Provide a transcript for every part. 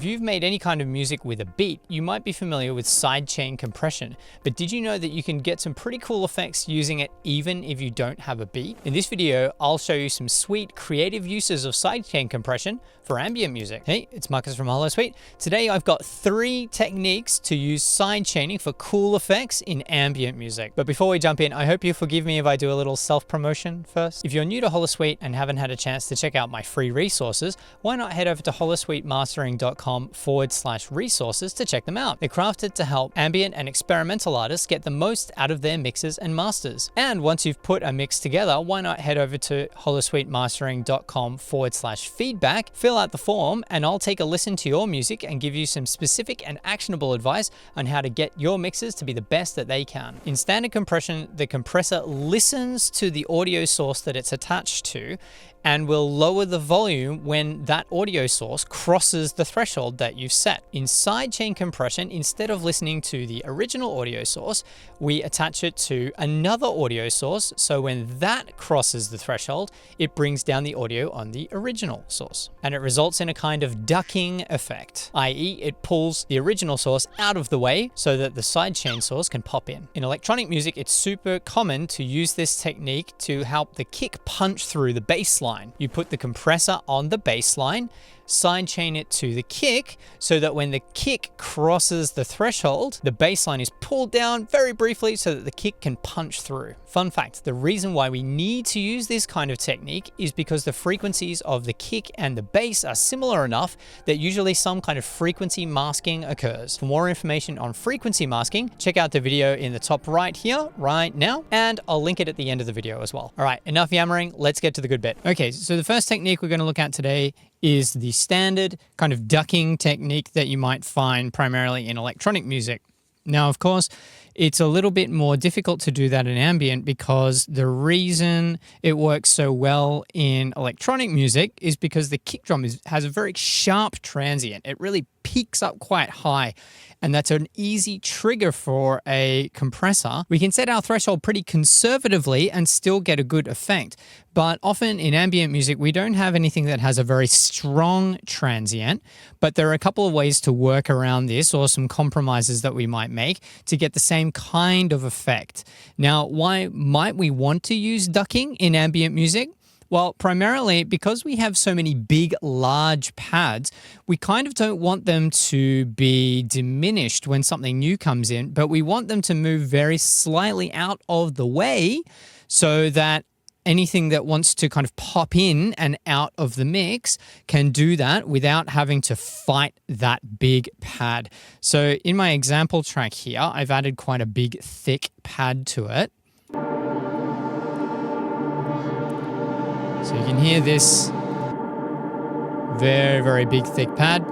If you've made any kind of music with a beat, you might be familiar with sidechain compression, but did you know that you can get some pretty cool effects using it even if you don't have a beat? In this video, I'll show you some sweet creative uses of sidechain compression for ambient music. Hey, it's Marcus from Holosuite. Today I've got 3 techniques to use sidechaining for cool effects in ambient music. But before we jump in, I hope you forgive me if I do a little self-promotion first. If you're new to Holosuite and haven't had a chance to check out my free resources, why not head over to holosuitemastering.com/resources to check them out. They're crafted to help ambient and experimental artists get the most out of their mixes and masters. And once you've put a mix together, why not head over to holosuitemastering.com/feedback, fill out the form, and I'll take a listen to your music and give you some specific and actionable advice on how to get your mixes to be the best that they can. In standard compression, the compressor listens to the audio source that it's attached to and will lower the volume when that audio source crosses the threshold that you've set. In sidechain compression, instead of listening to the original audio source, we attach it to another audio source, so when that crosses the threshold, it brings down the audio on the original source. And it results in a kind of ducking effect, i.e. it pulls the original source out of the way so that the sidechain source can pop in. In electronic music, it's super common to use this technique to help the kick punch through the bass line. You put the compressor on the bass line, sidechain it to the kick so that when the kick crosses the threshold, the bass line is pulled down very briefly so that the kick can punch through. Fun fact, the reason why we need to use this kind of technique is because the frequencies of the kick and the bass are similar enough that usually some kind of frequency masking occurs. For more information on frequency masking, check out the video in the top right here, right now, and I'll link it at the end of the video as well. All right, enough yammering, let's get to the good bit. Okay, so the first technique we're going to look at today is the standard kind of ducking technique that you might find primarily in electronic music. Now, of course, it's a little bit more difficult to do that in ambient because the reason it works so well in electronic music is because the kick drum has a very sharp transient. It really peaks up quite high, and that's an easy trigger for a compressor. We can set our threshold pretty conservatively and still get a good effect. But often in ambient music, we don't have anything that has a very strong transient, but there are a couple of ways to work around this or some compromises that we might make to get the same kind of effect. Now, why might we want to use ducking in ambient music? Well, primarily because we have so many big, large pads, we kind of don't want them to be diminished when something new comes in, but we want them to move very slightly out of the way so that anything that wants to kind of pop in and out of the mix can do that without having to fight that big pad. So in my example track here, I've added quite a big, thick pad to it. So you can hear this very, very big, thick pad.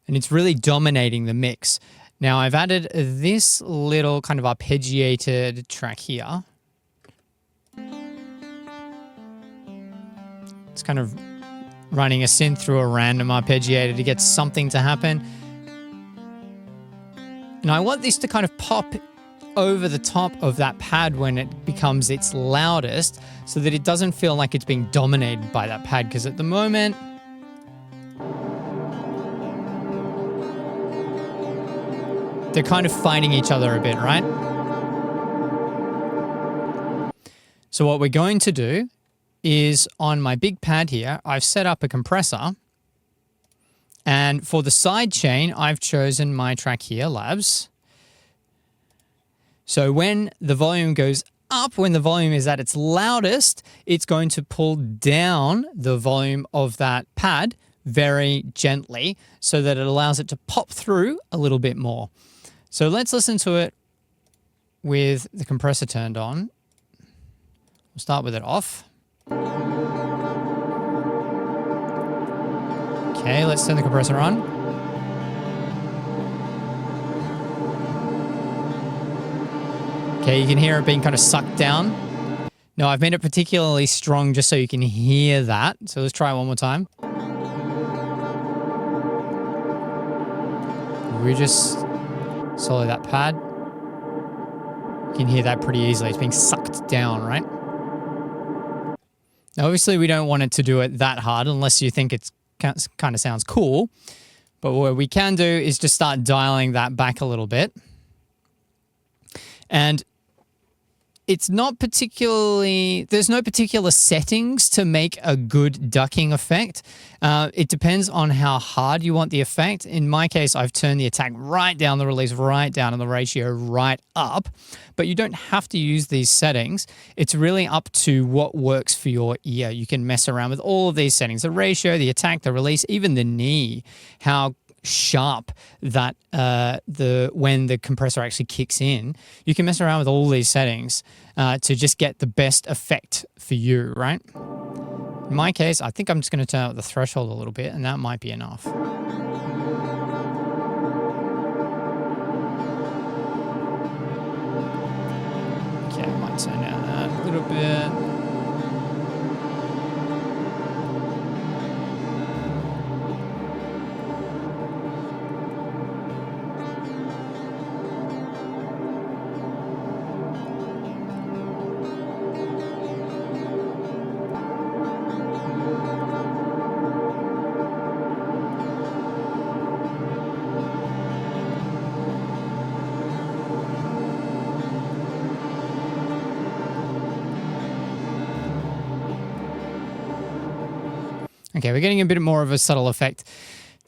And it's really dominating the mix. Now I've added this little kind of arpeggiated track here. It's kind of running a synth through a random arpeggiator to get something to happen. And I want this to kind of pop over the top of that pad when it becomes its loudest so that it doesn't feel like it's being dominated by that pad, because at the moment they're kind of fighting each other a bit, right? So what we're going to do is on my big pad here, I've set up a compressor, and for the sidechain, I've chosen my track here, Labs. So when the volume goes up, when the volume is at its loudest, it's going to pull down the volume of that pad very gently so that it allows it to pop through a little bit more. So let's listen to it with the compressor turned on. We'll start with it off. Okay, let's turn the compressor on. Okay, you can hear it being kind of sucked down. No, I've made it particularly strong just so you can hear that. So let's try it one more time. We just solo that pad. You can hear that pretty easily. It's being sucked down, right? Now, obviously, we don't want it to do it that hard unless you think it kind of sounds cool. But what we can do is just start dialing that back a little bit. And it's not particularly, there's no particular settings to make a good ducking effect. It depends on how hard you want the effect. In my case, I've turned the attack right down, the release right down, and the ratio right up. But you don't have to use these settings. It's really up to what works for your ear. You can mess around with all of these settings, the ratio, the attack, the release, even the knee, how sharp that when the compressor actually kicks in. You can mess around with all these settings to just get the best effect for you, right? In my case, I think I'm just going to turn up the threshold a little bit, and that might be enough. Okay, I might turn down that a little bit. Okay, we're getting a bit more of a subtle effect.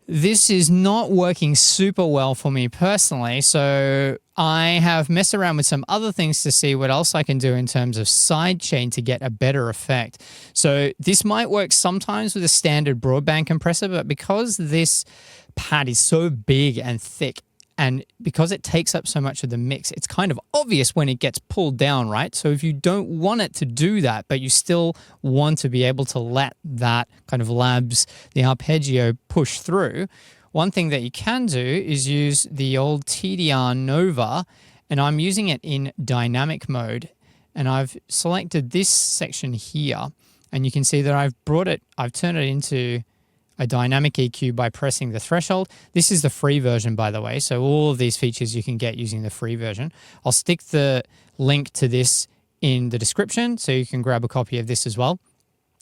This is not working super well for me personally, so I have messed around with some other things to see what else I can do in terms of sidechain to get a better effect. So this might work sometimes with a standard broadband compressor, but because this pad is so big and thick, and because it takes up so much of the mix, it's kind of obvious when it gets pulled down, right? So if you don't want it to do that, but you still want to be able to let that kind of labs, the arpeggio push through, one thing that you can do is use the old TDR Nova, and I'm using it in dynamic mode. And I've selected this section here, and you can see that I've turned it into a dynamic EQ by pressing the threshold. This is the free version, by the way, so all of these features you can get using the free version. I'll stick the link to this in the description so you can grab a copy of this as well.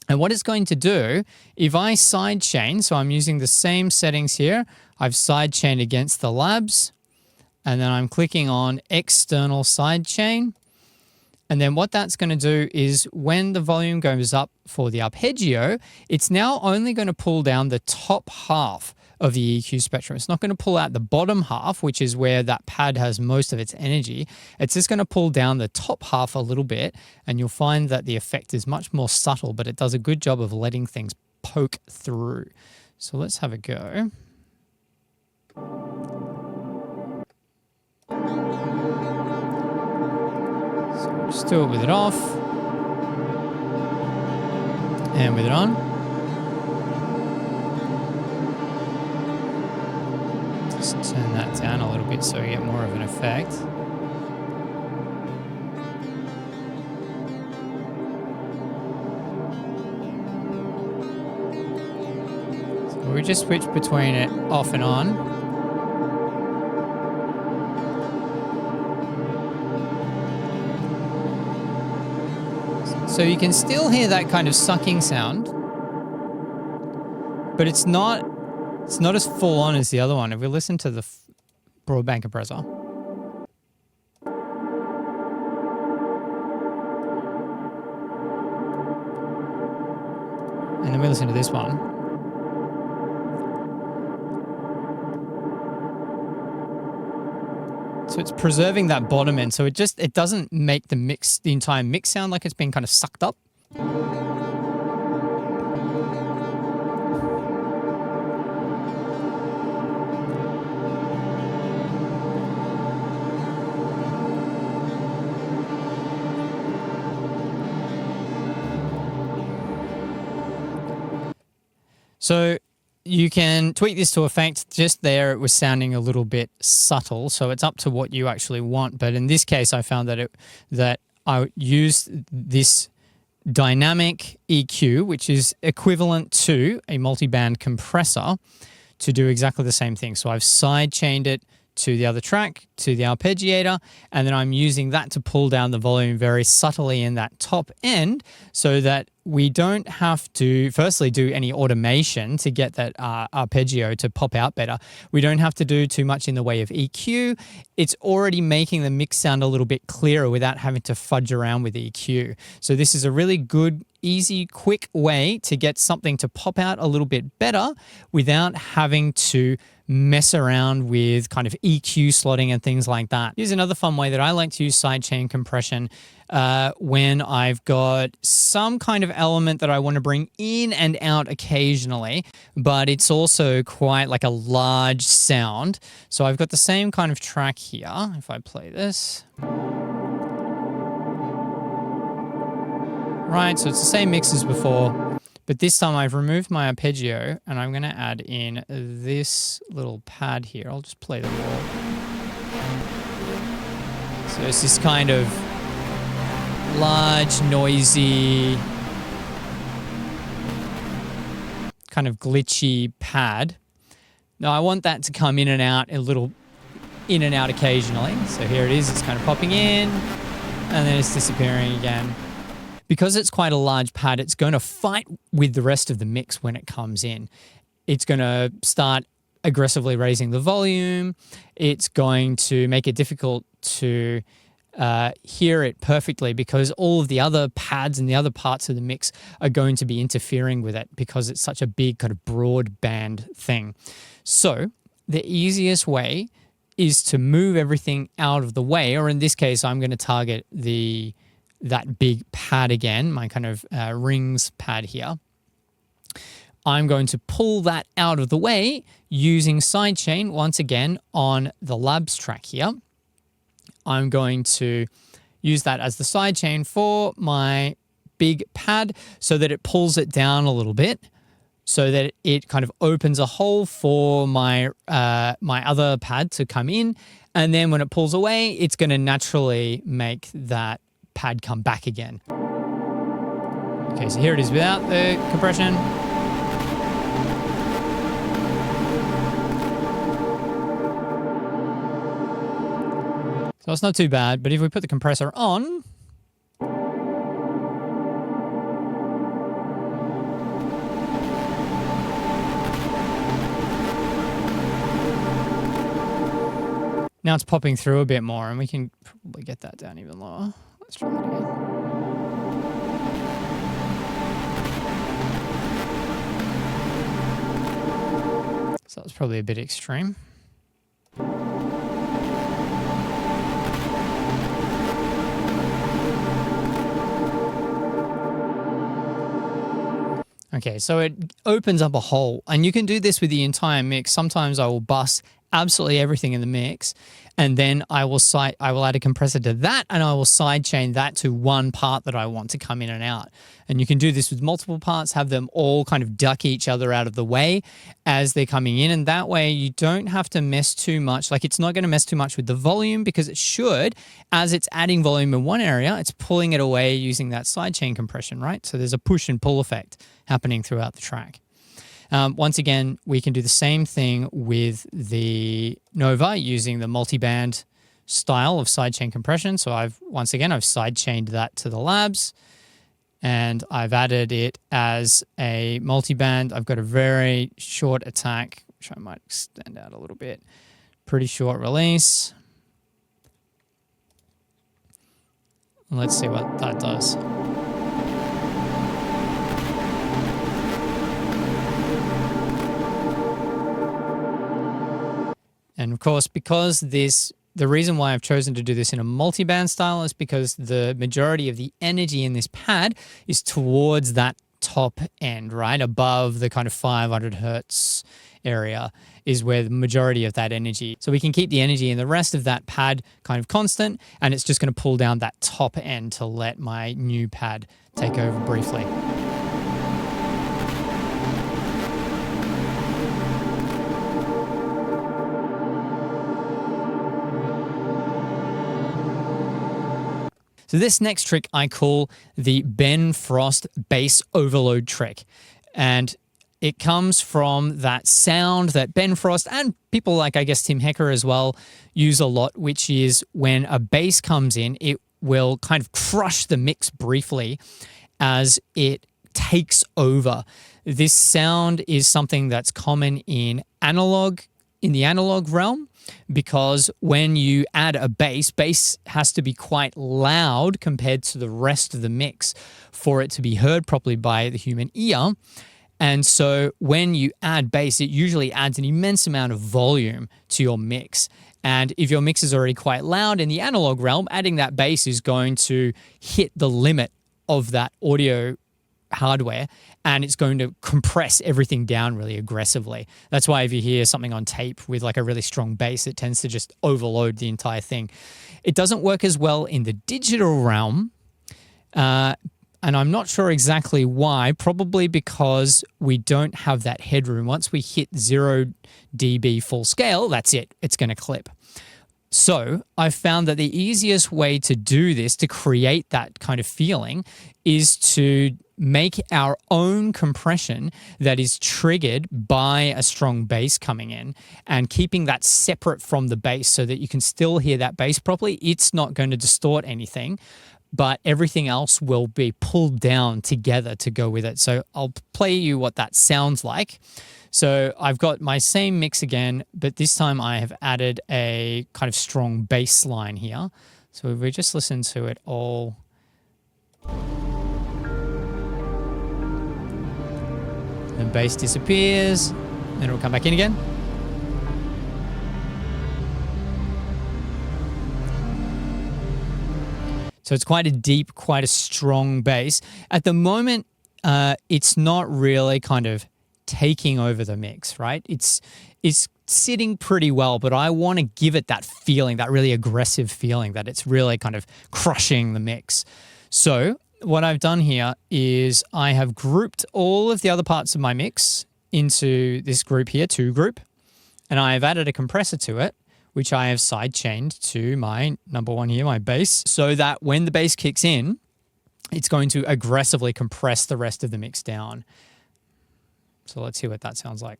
And what it's going to do, if I sidechain, so I'm using the same settings here, I've sidechained against the labs, and then I'm clicking on external sidechain. And then what that's going to do is when the volume goes up for the arpeggio, it's now only going to pull down the top half of the EQ spectrum. It's not going to pull out the bottom half, which is where that pad has most of its energy. It's just going to pull down the top half a little bit, and you'll find that the effect is much more subtle, but it does a good job of letting things poke through. So let's have a go. Just do it with it off and with it on. Just turn that down a little bit so you get more of an effect. So we just switch between it off and on. So you can still hear that kind of sucking sound, but it's not as full on as the other one. If we listen to the broadband compressor. And then we listen to this one. So it's preserving that bottom end, so it doesn't make the entire mix sound like it's been kind of sucked up. So you can tweak this to effect. Just there, it was sounding a little bit subtle, so it's up to what you actually want. But in this case, I found that I used this dynamic EQ, which is equivalent to a multi-band compressor, to do exactly the same thing. So I've side-chained it to the other track, to the arpeggiator, and then I'm using that to pull down the volume very subtly in that top end so that we don't have to firstly do any automation to get that arpeggio to pop out better. We don't have to do too much in the way of EQ. It's already making the mix sound a little bit clearer without having to fudge around with EQ. So this is a really good, easy, quick way to get something to pop out a little bit better without having to mess around with kind of EQ slotting and things like that. Here's another fun way that I like to use sidechain compression when I've got some kind of element that I want to bring in and out occasionally, but it's also quite like a large sound. So I've got the same kind of track here. If I play this. Right, so it's the same mix as before. But this time I've removed my arpeggio and I'm going to add in this little pad here. I'll just play the wall. So it's this kind of large, noisy, kind of glitchy pad. Now I want that to come in and out occasionally. So here it is, it's kind of popping in and then it's disappearing again. Because it's quite a large pad, it's going to fight with the rest of the mix when it comes in. It's going to start aggressively raising the volume. It's going to make it difficult to hear it perfectly because all of the other pads and the other parts of the mix are going to be interfering with it because it's such a big kind of broadband thing. So the easiest way is to move everything out of the way, or in this case, I'm going to target that big pad again, my kind of rings pad here. I'm going to pull that out of the way using sidechain once again on the labs track here. I'm going to use that as the sidechain for my big pad so that it pulls it down a little bit so that it kind of opens a hole for my other pad to come in. And then when it pulls away, it's going to naturally make that pad come back again. Okay, so here it is without the compression. So it's not too bad, but if we put the compressor on, now it's popping through a bit more and we can probably get that down even lower. Let's try that again. So that's probably a bit extreme. Okay, so it opens up a hole, and you can do this with the entire mix. Sometimes I will bus absolutely everything in the mix, and then I will add a compressor to that, and I will sidechain that to one part that I want to come in and out. And you can do this with multiple parts, have them all kind of duck each other out of the way as they're coming in, and that way you don't have to mess too much. Like, it's not going to mess too much with the volume because it should. As it's adding volume in one area, it's pulling it away using that sidechain compression, right? So there's a push and pull effect happening throughout the track. Once again, we can do the same thing with the Nova using the multi-band style of sidechain compression. So I've sidechained that to the labs and I've added it as a multi-band. I've got a very short attack, which I might extend out a little bit. Pretty short release. Let's see what that does. And of course, because the reason why I've chosen to do this in a multi-band style is because the majority of the energy in this pad is towards that top end, right? Above the kind of 500 hertz area is where the majority of that energy. So we can keep the energy in the rest of that pad kind of constant, and it's just going to pull down that top end to let my new pad take over briefly. So this next trick I call the Ben Frost bass overload trick. And it comes from that sound that Ben Frost and people like, I guess, Tim Hecker as well use a lot, which is when a bass comes in, it will kind of crush the mix briefly as it takes over. This sound is something that's common in the analog realm, because when you add a bass has to be quite loud compared to the rest of the mix for it to be heard properly by the human ear. And so when you add bass, it usually adds an immense amount of volume to your mix. And if your mix is already quite loud in the analog realm, adding that bass is going to hit the limit of that audio hardware, and it's going to compress everything down really aggressively. That's why if you hear something on tape with like a really strong bass, it tends to just overload the entire thing. It doesn't work as well in the digital realm, and I'm not sure exactly why, probably because we don't have that headroom. Once we hit 0 dB full scale, that's it. It's going to clip. So I found that the easiest way to do this, to create that kind of feeling, is to make our own compression that is triggered by a strong bass coming in, and keeping that separate from the bass so that you can still hear that bass properly. It's not going to distort anything, but everything else will be pulled down together to go with it. So I'll play you what that sounds like. So I've got my same mix again, but this time I have added a kind of strong bass line here. So if we just listen to it all. The bass disappears, then it'll come back in again. So it's quite a deep, quite a strong bass. At the moment, it's not really kind of taking over the mix, right? It's sitting pretty well, but I want to give it that feeling, that really aggressive feeling, that it's really kind of crushing the mix. So what I've done here is I have grouped all of the other parts of my mix into this group here, 2 group, and I've added a compressor to it, which I have sidechained to my number 1 here, my bass, so that when the bass kicks in, it's going to aggressively compress the rest of the mix down. So let's hear what that sounds like.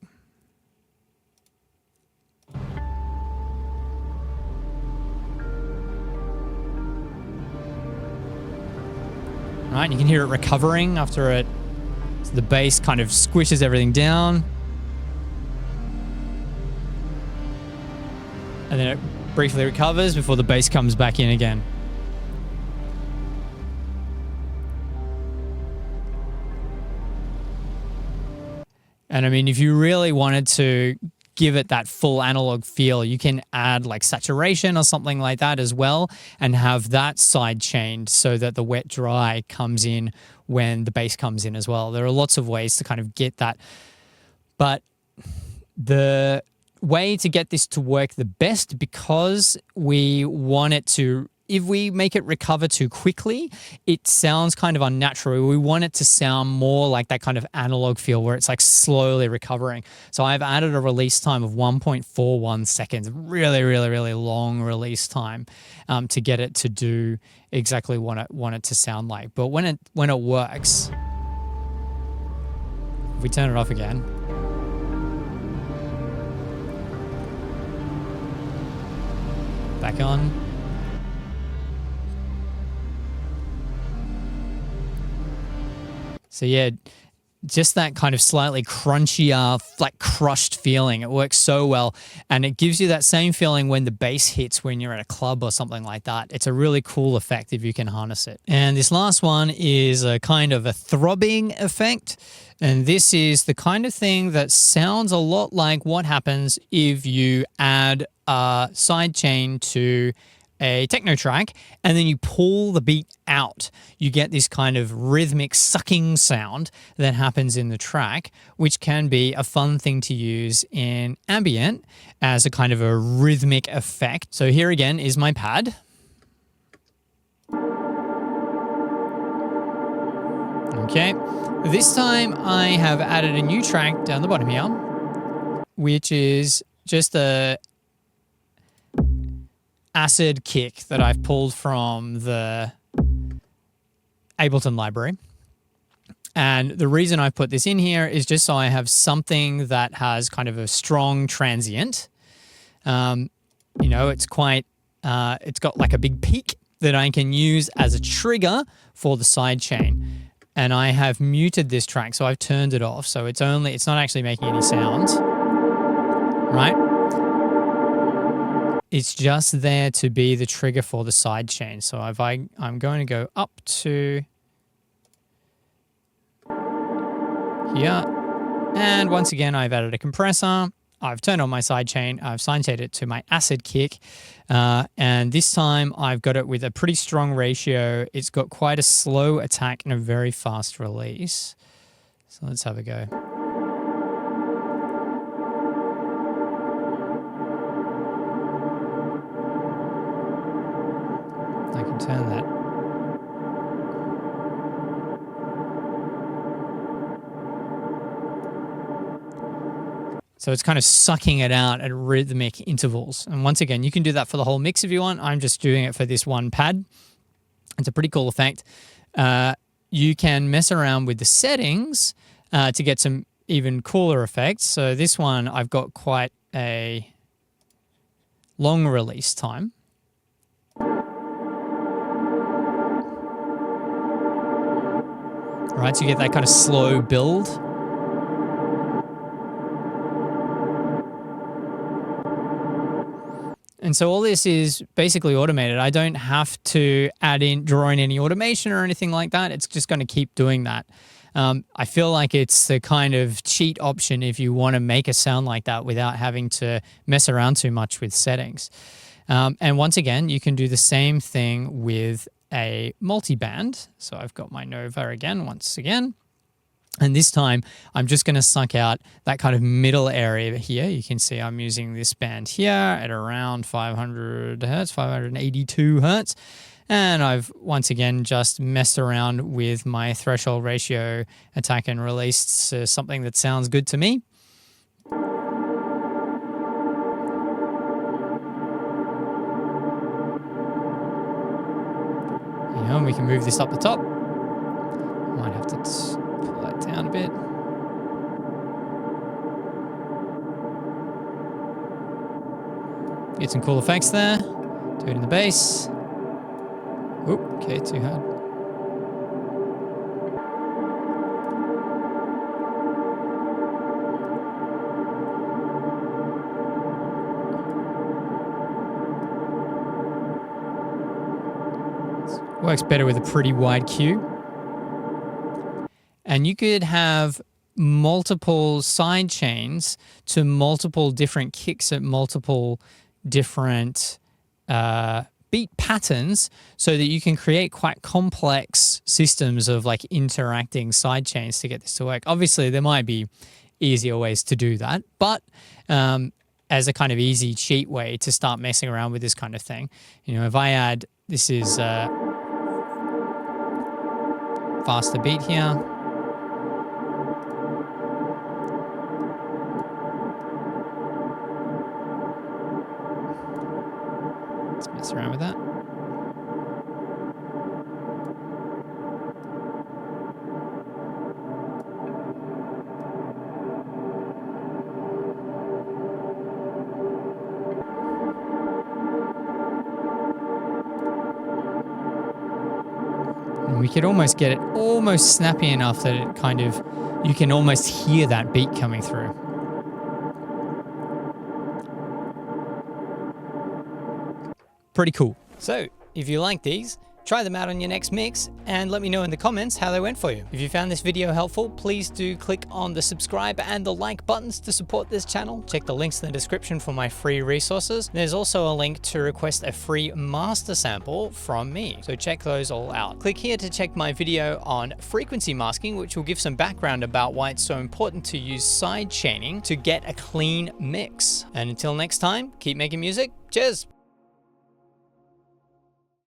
All right, you can hear it recovering after so the bass kind of squishes everything down. And then it briefly recovers before the bass comes back in again. And I mean, if you really wanted to give it that full analog feel, you can add like saturation or something like that as well, and have that side chained so that the wet dry comes in when the bass comes in as well. There are lots of ways to kind of get that. But the way to get this to work the best, because we want it to, if we make it recover too quickly, it sounds kind of unnatural. We want it to sound more like that kind of analog feel where it's like slowly recovering. So I've added a release time of 1.41 seconds, really, really, really long release time to get it to do exactly what I want it to sound like. But when it works, if we turn it off again, back on. So yeah, just that kind of slightly crunchier, like crushed feeling. It works so well. And it gives you that same feeling when the bass hits when you're at a club or something like that. It's a really cool effect if you can harness it. And this last one is a kind of a throbbing effect. And this is the kind of thing that sounds a lot like what happens if you add a sidechain to a techno track and then you pull the beat out. You get this kind of rhythmic sucking sound that happens in the track, which can be a fun thing to use in ambient as a kind of a rhythmic effect. So here again is my pad. Okay, this time I have added a new track down the bottom here, which is just a acid kick that I've pulled from the Ableton library. And the reason I put this in here is just so I have something that has kind of a strong transient. You know, it's quite, it's got like a big peak that I can use as a trigger for the sidechain. and I have muted this track, so I've turned it off, so it's not actually making any sound, right? It's just there to be the trigger for the sidechain. So if I'm going to go up to here, and once again, I've added a compressor. I've turned on my sidechain. I've sidechained it to my acid kick. And this time I've got it with a pretty strong ratio. It's got quite a slow attack and a very fast release. So let's have a go. I can turn that. So it's kind of sucking it out at rhythmic intervals. And once again, you can do that for the whole mix if you want. I'm just doing it for this one pad. It's a pretty cool effect. You can mess around with the settings to get some even cooler effects. So this one, I've got quite a long release time. Right, so you get that kind of slow build. And so all this is basically automated. I don't have to draw in any automation or anything like that. It's just going to keep doing that. I feel like it's the kind of cheat option if you want to make a sound like that without having to mess around too much with settings. And once again, you can do the same thing with a multi-band. So I've got my Nova again, once again. And this time, I'm just going to suck out that kind of middle area here. You can see I'm using this band here at around 500 hertz, 582 hertz. And I've, once again, just messed around with my threshold ratio attack and release to something that sounds good to me. And we can move this up the top. Might have to pull that down a bit. Get some cool effects there. Do it in the bass. Oop, okay, too hard. Works better with a pretty wide cue. And you could have multiple side chains to multiple different kicks at multiple different beat patterns so that you can create quite complex systems of like interacting side chains to get this to work. Obviously, there might be easier ways to do that, but as a kind of easy cheat way to start messing around with this kind of thing, you know, if I add, this is faster beat here. Let's mess around with that. And we could almost get it almost snappy enough that it kind of, you can almost hear that beat coming through. Pretty cool. So if you like these, try them out on your next mix and let me know in the comments how they went for you. If you found this video helpful, please do click on the subscribe and the like buttons to support this channel. Check the links in the description for my free resources. There's also a link to request a free master sample from me, so check those all out. Click here to check my video on frequency masking, which will give some background about why it's so important to use side chaining to get a clean mix. And until next time, keep making music. Cheers.